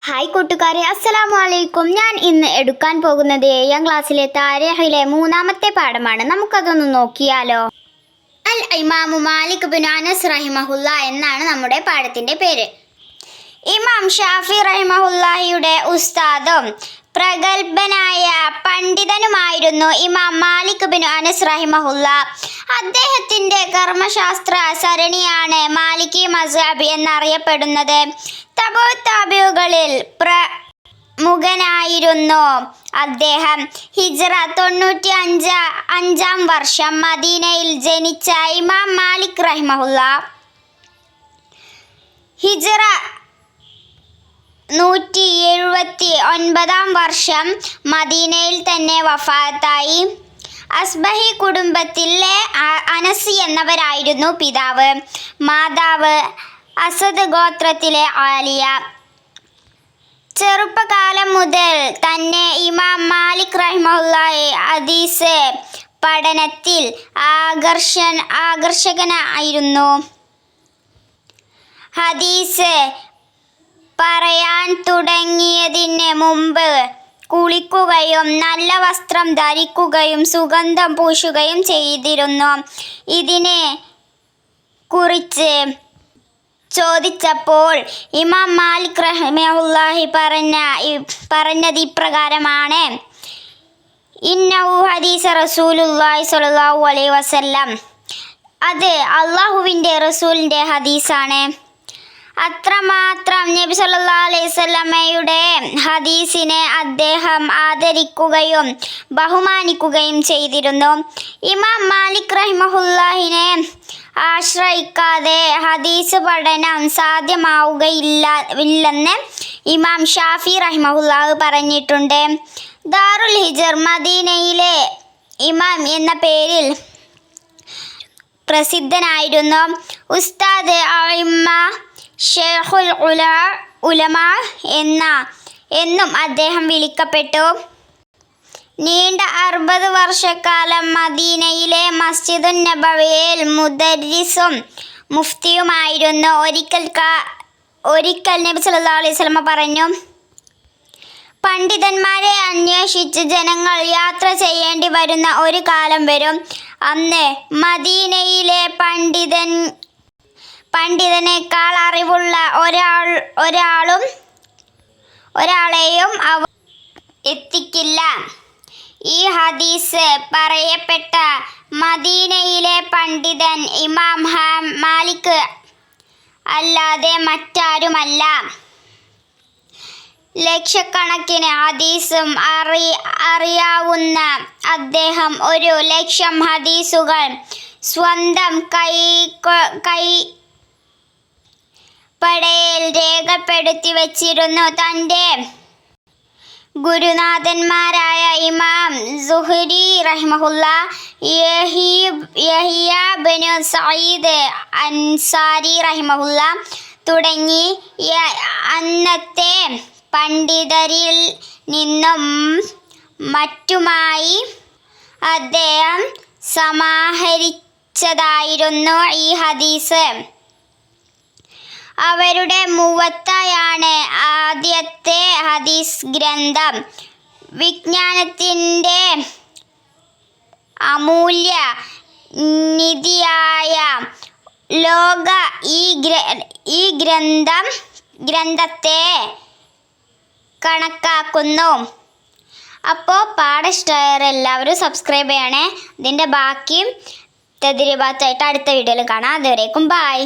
Hi കൂട്ടുകാരെ, അസ്സലാമു അലൈക്കും. ഞാൻ ഇന്ന് എടുക്കാൻ പോകുന്നത് 7ാം ക്ലാസ്സിലെ താരീഖിലെ 3ാമത്തെ പാഠമാണ്. നമുക്കതൊന്ന് നോക്കിയാലോ. അൽ ഇമാമു മാലിക് ബിൻ അനസ് റഹിമഹുല്ല എന്നാണ് നമ്മുടെ പാഠത്തിൻ്റെ പേര്. ഇമാം ഷാഫി റഹിമഹുല്ലാഹിയുടെ ഉസ്താദും പ്രഗത്ഭനായ പണ്ഡിതനുമായിരുന്നു ഇമാം മാലിക് ബിൻ അനസ് റഹിമഹുല്ല. അദ്ദേഹത്തിൻ്റെ കർമ്മശാസ്ത്ര സരണിയാണ് മാലിക്കി മസ്ഹബ് എന്നറിയപ്പെടുന്നത്. തബുത്താബികളിൽ പ്രമുഖനായിരുന്നു അദ്ദേഹം. ഹിജ്റ 95-ാം വർഷം മദീനയിൽ ജനിച്ച ഇമാം മാലിക് റഹിമഹുല്ല ഹിജ്റ 179-ാം വർഷം മദീനയിൽ തന്നെ വഫാത്തായി. അസ്ബഹി കുടുംബത്തിലെ അനസ് എന്നവരായിരുന്നു പിതാവ്. മാതാവ് അസദ് ഗോത്രത്തിലെ ആലിയ. ചെറുപ്പകാലം മുതൽ തന്നെ ഇമാം മാലിക് റഹിമഹുല്ലാഹി ഹദീസ് പഠനത്തിൽ ആകർഷകനായിരുന്നു. ഹദീസ് പറയാൻ തുടങ്ങിയതിന് മുമ്പ് കുളിക്കുകയും നല്ല വസ്ത്രം ധരിക്കുകയും സുഗന്ധം പൂശുകയും ചെയ്തിരുന്നു. ഇതിനെ കുറിച്ച് ചോദിച്ചപ്പോൾ ഇമാം മാലിക് റഹിമഹുല്ലാഹി പറഞ്ഞത് ഇപ്രകാരമാണ്: ഇന്നഹു ഹദീസ റസൂലുള്ളാഹി സ്വല്ലല്ലാഹു അലൈഹി വസല്ലം. അത് അള്ളാഹുവിൻ്റെ റസൂലിൻ്റെ ഹദീസാണ്. അത്രമാത്രം നബി സല്ലല്ലാഹു അലൈഹി വസല്ലമയുടെ ഹദീസിനെ അദ്ദേഹം ആദരിക്കുകയും ബഹുമാനിക്കുകയും ചെയ്തിരുന്നു. ഇമാം മാലിക് റഹിമഹുല്ലാഹിനെ ആശ്രയിക്കാതെ ഹദീസ് പഠനം സാധ്യമാവുകയില്ലെന്ന് ഇമാം ഷാഫി റഹിമഹുല്ലാഹ് പറഞ്ഞിട്ടുണ്ട്. ദാറുൽ ഹിജ്റ മദീനയിലെ ഇമാം എന്ന പേരിൽ പ്രസിദ്ധനായിരുന്നു. ഉസ്താദ് അഇമ്മ ഷെയ്ഖുൽ ഉലമ എന്നും അദ്ദേഹം വിളിക്കപ്പെട്ടു. നീണ്ട 60 വർഷക്കാലം മദീനയിലെ മസ്ജിദുൻ നബവിയിൽ മുദരിസും മുഫ്തിയുമായിരുന്നു. ഒരിക്കൽ നബി സല്ലല്ലാഹു അലൈഹി വസല്ലം പറഞ്ഞു: പണ്ഡിതന്മാരെ അന്വേഷിച്ച് ജനങ്ങൾ യാത്ര ചെയ്യേണ്ടി വരുന്ന ഒരു കാലം വരും. അന്ന് മദീനയിലെ പണ്ഡിതനേക്കാൾ അറിവുള്ള ഒരാളെയും അവർ എത്തിക്കില്ല. ഈ ഹദീസ് പറയപ്പെട്ട മദീനയിലെ പണ്ഡിതൻ ഇമാം മാലിക് അല്ലാതെ മറ്റാരുമല്ല. ലക്ഷക്കണക്കിന് ഹദീസും അറിയാവുന്ന അദ്ദേഹം 1,00,000 ഹദീസുകൾ സ്വന്തം കൈപ്പടയിൽ രേഖപ്പെടുത്തി വച്ചിരുന്നു. തൻ്റെ ഗുരുനാഥന്മാരായ ഇമാം സുഹ്രി റഹിമഹുല്ലാ, യഹ്യ ഇബ്നു സഈദ് അൻസാരി റഹിമഹുല്ലാ തുടങ്ങി അന്നത്തെ പണ്ഡിതരിൽ നിന്നും മറ്റുമായി അദ്ദേഹം സമാഹരിച്ചതായിരുന്നു ഈ ഹദീസ്. അവരുടെ മുവത്തയാണ് ആദ്യത്തെ ഹദീസ് ഗ്രന്ഥം. വിജ്ഞാനത്തിൻ്റെ അമൂല്യ നിധിയായ ലോക ഈ ഗ്രന്ഥത്തെ കണക്കാക്കുന്നു. അപ്പോൾ പാഠം ഇഷ്ടമായവർ എല്ലാവരും സബ്സ്ക്രൈബ് ചെയ്യണേ. ഇതിൻ്റെ ബാക്കിയും തദ്രീബാത്തായിട്ട് അടുത്ത വീഡിയോയിൽ കാണാം. അതുവരേക്കും ബായ്.